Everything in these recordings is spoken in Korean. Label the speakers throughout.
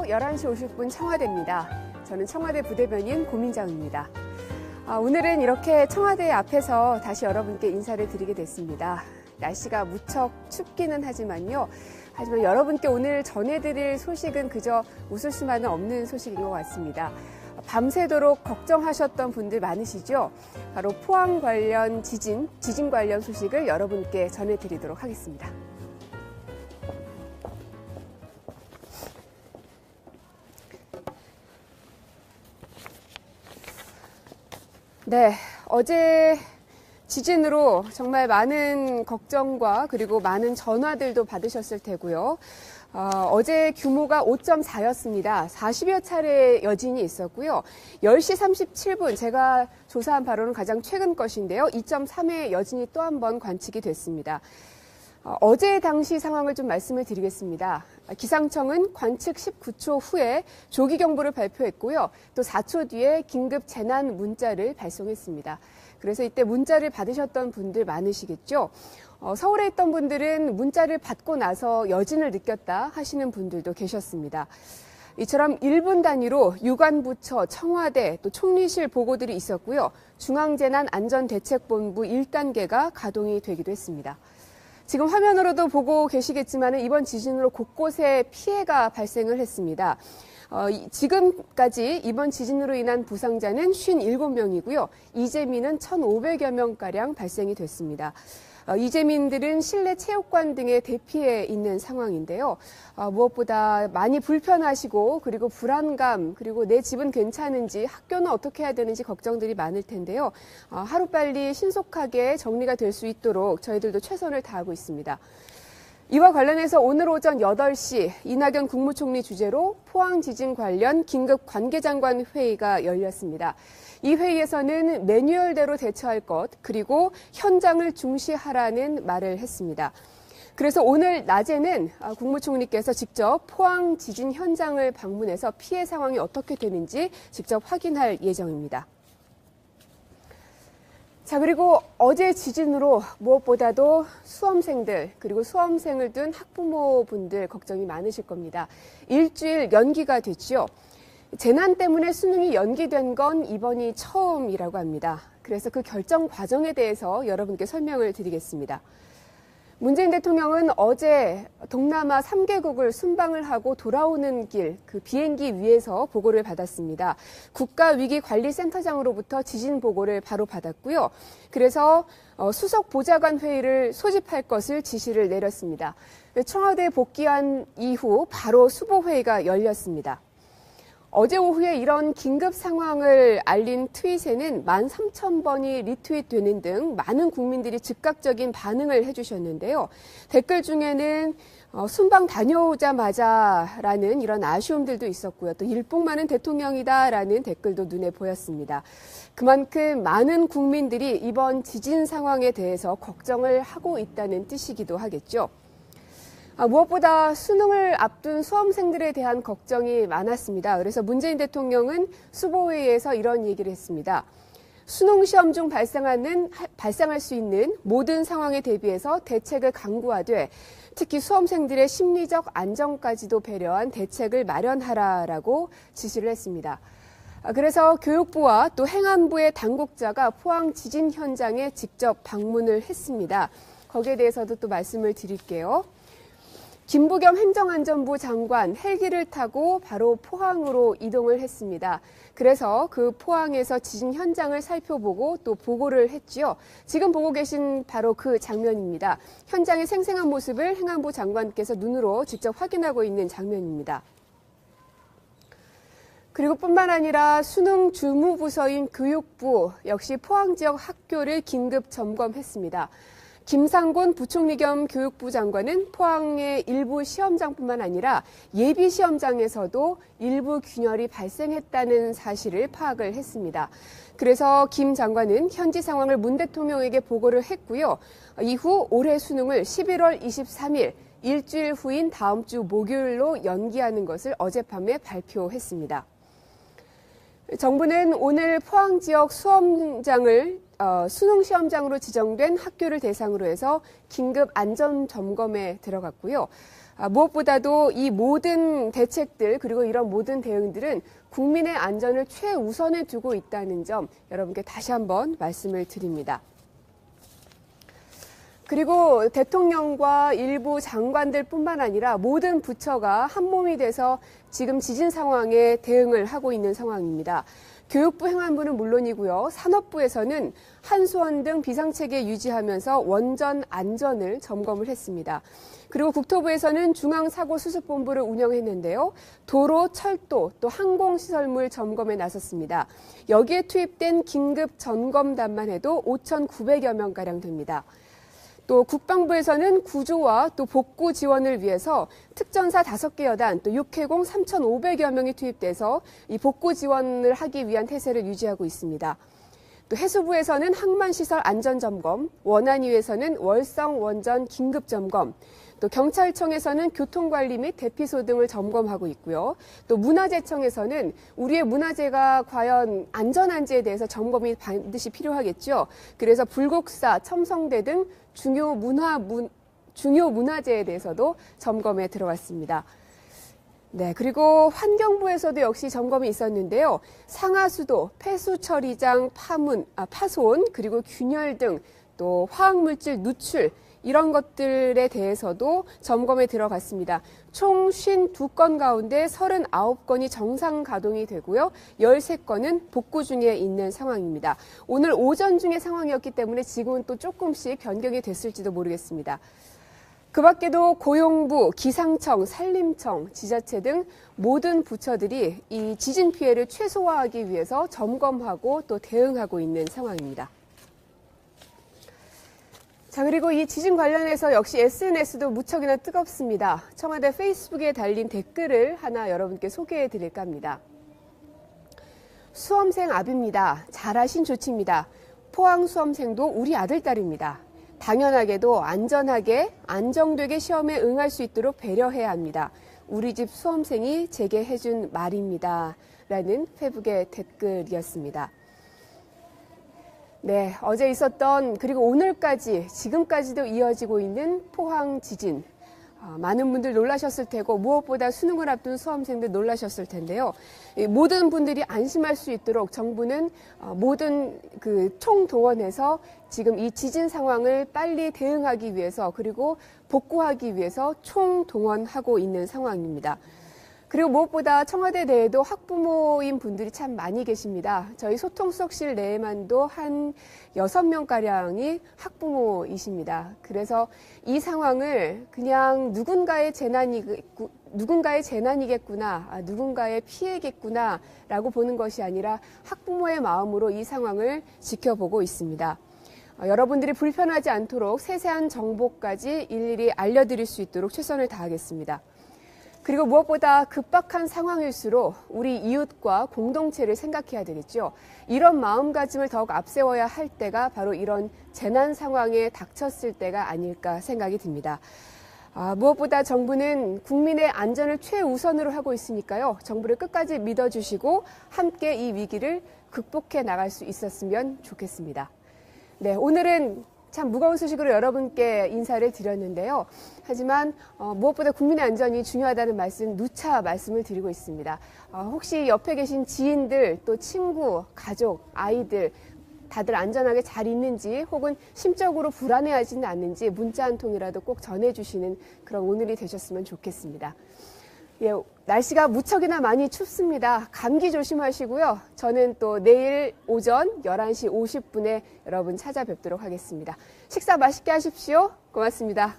Speaker 1: 11시 50분 청와대입니다. 저는 청와대 부대변인 고민정입니다. 오늘은 이렇게 청와대 앞에서 다시 여러분께 인사를 드리게 됐습니다. 날씨가 무척 춥기는 하지만 여러분께 오늘 전해드릴 소식은 그저 웃을 수만은 없는 소식인 것 같습니다. 밤새도록 걱정하셨던 분들 많으시죠? 바로 포항 관련 지진 관련 소식을 여러분께 전해드리도록 하겠습니다. 네, 어제 지진으로 정말 많은 걱정과 그리고 많은 전화들도 받으셨을 테고요. 어제 규모가 5.4였습니다. 40여 차례 여진이 있었고요. 10시 37분 제가 조사한 바로는 가장 최근 것인데요. 2.3의 여진이 또 한 번 관측이 됐습니다. 어제 당시 상황을 좀 말씀을 드리겠습니다. 기상청은 관측 19초 후에 조기경보를 발표했고요. 또 4초 뒤에 긴급 재난 문자를 발송했습니다. 그래서 이때 문자를 받으셨던 분들 많으시겠죠? 서울에 있던 분들은 문자를 받고 나서 여진을 느꼈다 하시는 분들도 계셨습니다. 이처럼 1분 단위로 유관부처, 청와대, 또 총리실 보고들이 있었고요. 중앙재난안전대책본부 1단계가 가동이 되기도 했습니다. 지금 화면으로도 보고 계시겠지만 이번 지진으로 곳곳에 피해가 발생을 했습니다. 지금까지 이번 지진으로 인한 부상자는 57명이고요. 이재민은 1,500여 명가량 발생이 됐습니다. 이재민들은 실내 체육관 등에 대피해 있는 상황인데요. 무엇보다 많이 불편하시고 그리고 불안감 그리고 내 집은 괜찮은지 학교는 어떻게 해야 되는지 걱정들이 많을 텐데요. 하루빨리 신속하게 정리가 될 수 있도록 저희들도 최선을 다하고 있습니다. 이와 관련해서 오늘 오전 8시 이낙연 국무총리 주재로 포항 지진 관련 긴급 관계장관 회의가 열렸습니다. 이 회의에서는 매뉴얼대로 대처할 것 그리고 현장을 중시하라는 말을 했습니다. 그래서 오늘 낮에는 국무총리께서 직접 포항 지진 현장을 방문해서 피해 상황이 어떻게 되는지 직접 확인할 예정입니다. 자, 그리고 어제 지진으로 무엇보다도 수험생들 그리고 수험생을 둔 학부모분들 걱정이 많으실 겁니다. 일주일 연기가 됐죠. 재난 때문에 수능이 연기된 건 이번이 처음이라고 합니다. 그래서 그 결정 과정에 대해서 여러분께 설명을 드리겠습니다. 문재인 대통령은 어제 동남아 3개국을 순방을 하고 돌아오는 길, 그 비행기 위에서 보고를 받았습니다. 국가위기관리센터장으로부터 지진 보고를 바로 받았고요. 그래서 수석 보좌관 회의를 소집할 것을 지시를 내렸습니다. 청와대에 복귀한 이후 바로 수보회의가 열렸습니다. 어제 오후에 이런 긴급 상황을 알린 트윗에는 13,000번이 리트윗되는 등 많은 국민들이 즉각적인 반응을 해주셨는데요. 댓글 중에는 순방 다녀오자마자라는 이런 아쉬움들도 있었고요. 또 일복 많은 대통령이다라는 댓글도 눈에 보였습니다. 그만큼 많은 국민들이 이번 지진 상황에 대해서 걱정을 하고 있다는 뜻이기도 하겠죠. 무엇보다 수능을 앞둔 수험생들에 대한 걱정이 많았습니다. 그래서 문재인 대통령은 수보회의에서 이런 얘기를 했습니다. 수능 시험 중 발생할 수 있는 모든 상황에 대비해서 대책을 강구하되 특히 수험생들의 심리적 안정까지도 배려한 대책을 마련하라라고 지시를 했습니다. 그래서 교육부와 또 행안부의 당국자가 포항 지진 현장에 직접 방문을 했습니다. 거기에 대해서도 또 말씀을 드릴게요. 김부겸 행정안전부 장관 헬기를 타고 바로 포항으로 이동을 했습니다. 그래서 그 포항에서 지진 현장을 살펴보고 또 보고를 했지요. 지금 보고 계신 바로 그 장면입니다. 현장의 생생한 모습을 행안부 장관께서 눈으로 직접 확인하고 있는 장면입니다. 그리고 뿐만 아니라 수능 주무부서인 교육부 역시 포항 지역 학교를 긴급 점검했습니다. 김상곤 부총리 겸 교육부 장관은 포항의 일부 시험장뿐만 아니라 예비 시험장에서도 일부 균열이 발생했다는 사실을 파악을 했습니다. 그래서 김 장관은 현지 상황을 문 대통령에게 보고를 했고요. 이후 올해 수능을 11월 23일 일주일 후인 다음 주 목요일로 연기하는 것을 어젯밤에 발표했습니다. 정부는 오늘 포항 지역 수험장을 수능 시험장으로 지정된 학교를 대상으로 해서 긴급 안전 점검에 들어갔고요. 무엇보다도 이 모든 대책들 그리고 이런 모든 대응들은 국민의 안전을 최우선에 두고 있다는 점 여러분께 다시 한번 말씀을 드립니다. 그리고 대통령과 일부 장관들뿐만 아니라 모든 부처가 한몸이 돼서 지금 지진 상황에 대응을 하고 있는 상황입니다. 교육부 행안부는 물론이고요. 산업부에서는 한수원 등 비상체계 유지하면서 원전 안전을 점검을 했습니다. 그리고 국토부에서는 중앙사고수습본부를 운영했는데요. 도로, 철도, 또 항공시설물 점검에 나섰습니다. 여기에 투입된 긴급 점검단만 해도 5,900여 명가량 됩니다. 또 국방부에서는 구조와 또 복구 지원을 위해서 특전사 5개 여단, 또 육해공 3,500여 명이 투입돼서 이 복구 지원을 하기 위한 태세를 유지하고 있습니다. 또 해수부에서는 항만시설 안전점검, 원안위에서는 월성 원전 긴급점검, 또 경찰청에서는 교통관리 및 대피소 등을 점검하고 있고요. 또 문화재청에서는 우리의 문화재가 과연 안전한지에 대해서 점검이 반드시 필요하겠죠. 그래서 불국사, 첨성대 등 중요 문화재에 대해서도 점검에 들어갔습니다. 네, 그리고 환경부에서도 역시 점검이 있었는데요. 상하수도, 폐수처리장 파손, 그리고 균열 등 또 화학물질 누출, 이런 것들에 대해서도 점검에 들어갔습니다. 총 52건 가운데 39건이 정상 가동이 되고요. 13건은 복구 중에 있는 상황입니다. 오늘 오전 중의 상황이었기 때문에 지금은 또 조금씩 변경이 됐을지도 모르겠습니다. 그 밖에도 고용부, 기상청, 산림청, 지자체 등 모든 부처들이 이 지진 피해를 최소화하기 위해서 점검하고 또 대응하고 있는 상황입니다. 자, 그리고 이 지진 관련해서 역시 SNS도 무척이나 뜨겁습니다. 청와대 페이스북에 달린 댓글을 하나 여러분께 소개해 드릴까 합니다. 수험생 아비입니다. 잘하신 조치입니다. 포항 수험생도 우리 아들, 딸입니다. 당연하게도 안전하게, 안정되게 시험에 응할 수 있도록 배려해야 합니다. 우리 집 수험생이 제게 해준 말입니다. 라는 페북의 댓글이었습니다. 네, 어제 있었던 그리고 오늘까지 지금까지도 이어지고 있는 포항 지진. 많은 분들 놀라셨을 테고 무엇보다 수능을 앞둔 수험생들 놀라셨을 텐데요. 모든 분들이 안심할 수 있도록 정부는 모든 총동원해서 지금 이 지진 상황을 빨리 대응하기 위해서 그리고 복구하기 위해서 총동원하고 있는 상황입니다. 그리고 무엇보다 청와대 내에도 학부모인 분들이 참 많이 계십니다. 저희 소통수석실 내에만도 한 6명가량이 학부모이십니다. 그래서 이 상황을 그냥 누군가의 재난이겠구나, 누군가의 피해겠구나 라고 보는 것이 아니라 학부모의 마음으로 이 상황을 지켜보고 있습니다. 여러분들이 불편하지 않도록 세세한 정보까지 일일이 알려드릴 수 있도록 최선을 다하겠습니다. 그리고 무엇보다 급박한 상황일수록 우리 이웃과 공동체를 생각해야 되겠죠. 이런 마음가짐을 더욱 앞세워야 할 때가 바로 이런 재난 상황에 닥쳤을 때가 아닐까 생각이 듭니다. 무엇보다 정부는 국민의 안전을 최우선으로 하고 있으니까요. 정부를 끝까지 믿어주시고 함께 이 위기를 극복해 나갈 수 있었으면 좋겠습니다. 네, 오늘은 참 무거운 소식으로 여러분께 인사를 드렸는데요. 하지만 무엇보다 국민의 안전이 중요하다는 말씀 누차 말씀을 드리고 있습니다. 혹시 옆에 계신 지인들, 또 친구, 가족, 아이들 다들 안전하게 잘 있는지 혹은 심적으로 불안해하지는 않는지 문자 한 통이라도 꼭 전해주시는 그런 오늘이 되셨으면 좋겠습니다. 예, 날씨가 무척이나 많이 춥습니다. 감기 조심하시고요. 저는 또 내일 오전 11시 50분에 여러분 찾아뵙도록 하겠습니다. 식사 맛있게 하십시오. 고맙습니다.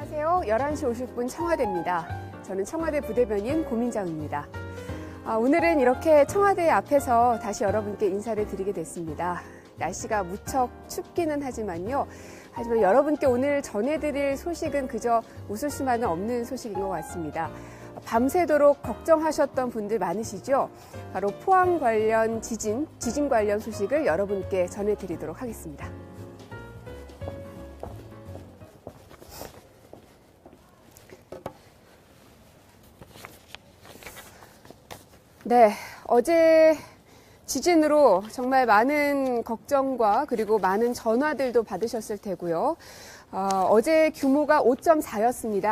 Speaker 1: 안녕하세요. 11시 50분 청와대입니다. 저는 청와대 부대변인 고민정입니다. 오늘은 이렇게 청와대 앞에서 다시 여러분께 인사를 드리게 됐습니다. 날씨가 무척 춥기는 하지만 여러분께 오늘 전해드릴 소식은 그저 웃을 수만은 없는 소식인 것 같습니다. 밤새도록 걱정하셨던 분들 많으시죠? 바로 포항 관련 지진 관련 소식을 여러분께 전해드리도록 하겠습니다. 네, 어제 지진으로 정말 많은 걱정과 그리고 많은 전화들도 받으셨을 테고요. 어제 규모가 5.4였습니다.